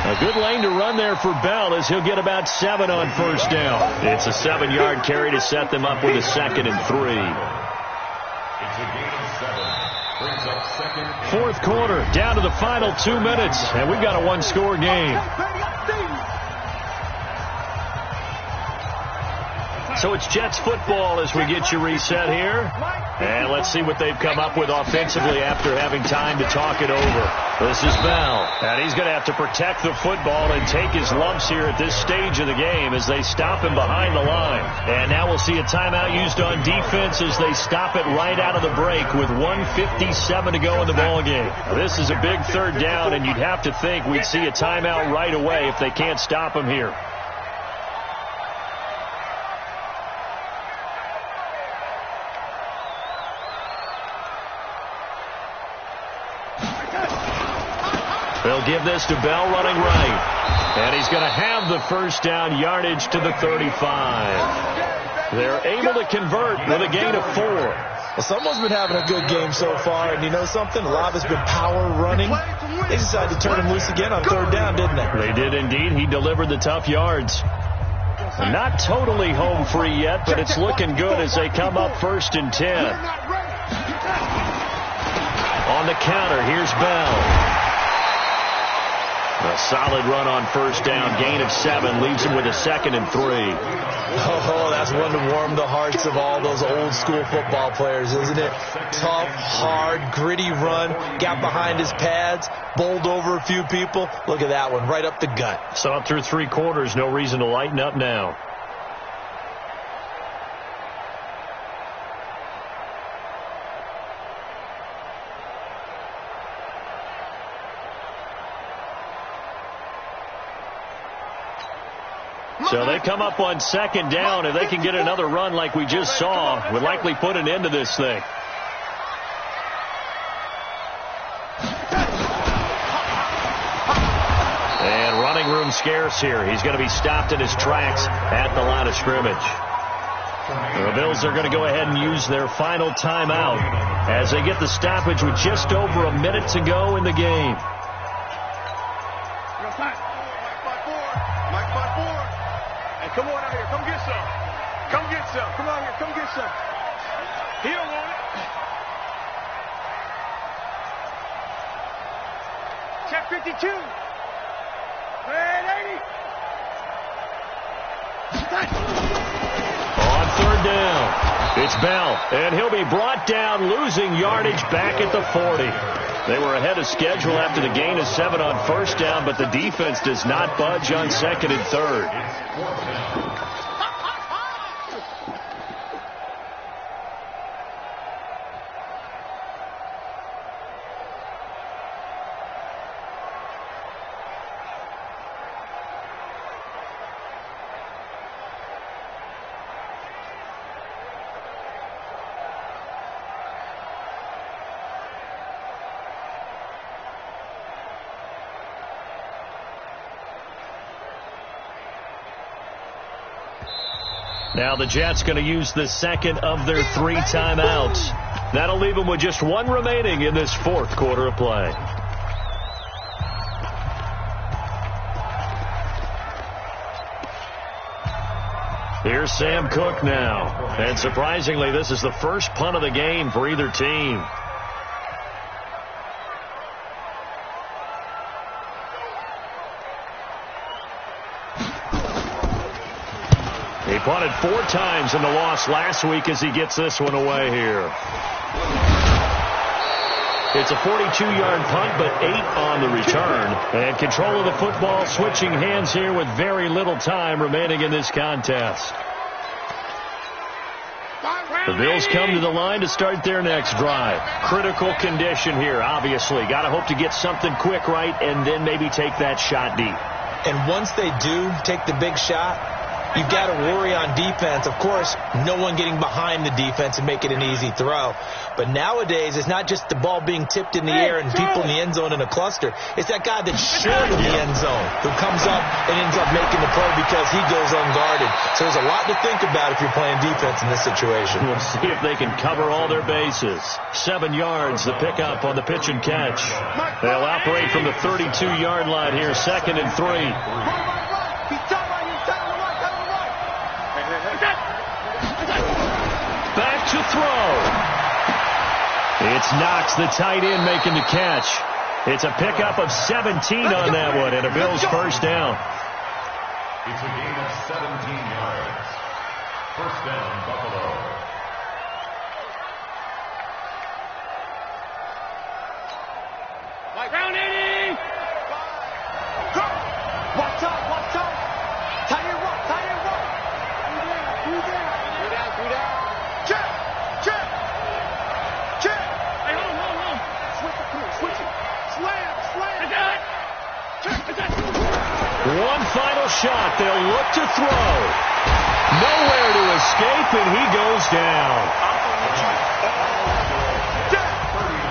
Speaker 4: A good lane to run there for Bell as he'll get about 7 on first down. It's a 7-yard carry to set them up with a 2nd and 3.
Speaker 8: It's a gain of 7. Brings up 2nd.
Speaker 4: Fourth quarter, down to the final 2 minutes, and we've got a 1-score game. So it's Jets football as we get you reset here. And let's see what they've come up with offensively after having time to talk it over. This is Bell. And he's going to have to protect the football and take his lumps here at this stage of the game as they stop him behind the line. And now we'll see a timeout used on defense as they stop it right out of the break with 1:57 to go in the ballgame. This is a big 3rd down, and you'd have to think we'd see a timeout right away if they can't stop him here. They'll give this to Bell running right. And he's going to have the first down yardage to the 35. They're able to convert with a gain of 4.
Speaker 5: Well, someone's been having a good game so far, and you know something? A lot of it's been power running. They decided to turn him loose again on 3rd down, didn't they?
Speaker 4: They did indeed. He delivered the tough yards. Not totally home free yet, but it's looking good as they come up 1st and 10. On the counter, here's Bell. A solid run on first down, gain of 7, leaves him with a 2nd and 3.
Speaker 5: Oh, that's one to warm the hearts of all those old school football players, isn't it? Tough, hard, gritty run, got behind his pads, bowled over a few people. Look at that one, right up the gut.
Speaker 4: Saw it through 3 quarters, no reason to lighten up now. So they come up on 2nd down. If they can get another run like we just saw, would likely put an end to this thing. And running room scarce here. He's going to be stopped in his tracks at the line of scrimmage. The Bills are going to go ahead and use their final timeout as they get the stoppage with just over a minute to go in the game.
Speaker 6: Come on out here. Come get some. Come get some. Come out here. Come get some. He don't want it. Check 52. Red 80.
Speaker 4: On 3rd down, it's Bell, and he'll be brought down, losing yardage back at the 40. They were ahead of schedule after the gain of 7 on first down, but the defense does not budge on 2nd and 3rd. Now the Jets going to use the second of their 3 timeouts. That'll leave them with just 1 remaining in this 4th quarter of play. Here's Sam Cook now. And surprisingly, this is the first punt of the game for either team. He punted 4 times in the loss last week as he gets this one away here. It's a 42-yard punt, but 8 on the return. And control of the football switching hands here with very little time remaining in this contest. The Bills come to the line to start their next drive. Critical condition here, obviously. Got to hope to get something quick right and then maybe take that shot deep.
Speaker 5: And once they do take the big shot, you've got to worry on defense. Of course, no one getting behind the defense and make it an easy throw. But nowadays, it's not just the ball being tipped in the air and people in the end zone in a cluster. It's that guy that's short of the end zone who comes up and ends up making the play because he goes unguarded. So there's a lot to think about if you're playing defense in this situation.
Speaker 4: We'll see if they can cover all their bases. 7 yards, the pickup on the pitch and catch. They'll operate from the 32-yard line here, 2nd and 3. Back to throw. It's Knox, the tight end, making the catch. It's a pickup of 17 on that one, and a Bills first down.
Speaker 8: It's a gain of 17 yards. First down, Buffalo.
Speaker 6: Round 80! Go! Watch out, watch out! Tight end rock, tight end rock! Three down. Check! Check! Check! Hey, hold. Switch it. Slam! Check!
Speaker 4: One final shot. They'll look to throw. Nowhere to escape, and he goes down.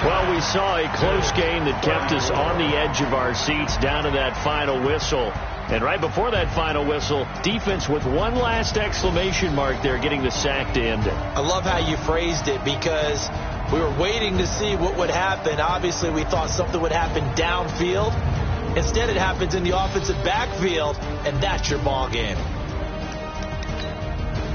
Speaker 4: Well, we saw a close game that kept us on the edge of our seats down to that final whistle. And right before that final whistle, defense with one last exclamation mark there, getting the sack to end it.
Speaker 5: I love how you phrased it because we were waiting to see what would happen. Obviously, we thought something would happen downfield. Instead, it happens in the offensive backfield, and that's your ball game.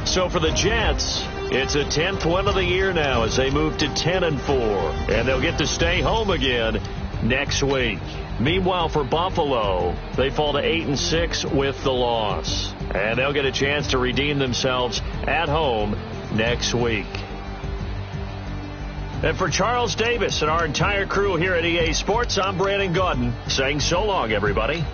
Speaker 4: So for the Jets, it's a 10th win of the year now as they move to 10-4, and they'll get to stay home again next week. Meanwhile, for Buffalo, they fall to 8-6 with the loss, and they'll get a chance to redeem themselves at home next week. And for Charles Davis and our entire crew here at EA Sports, I'm Brandon Gaudin saying so long, everybody.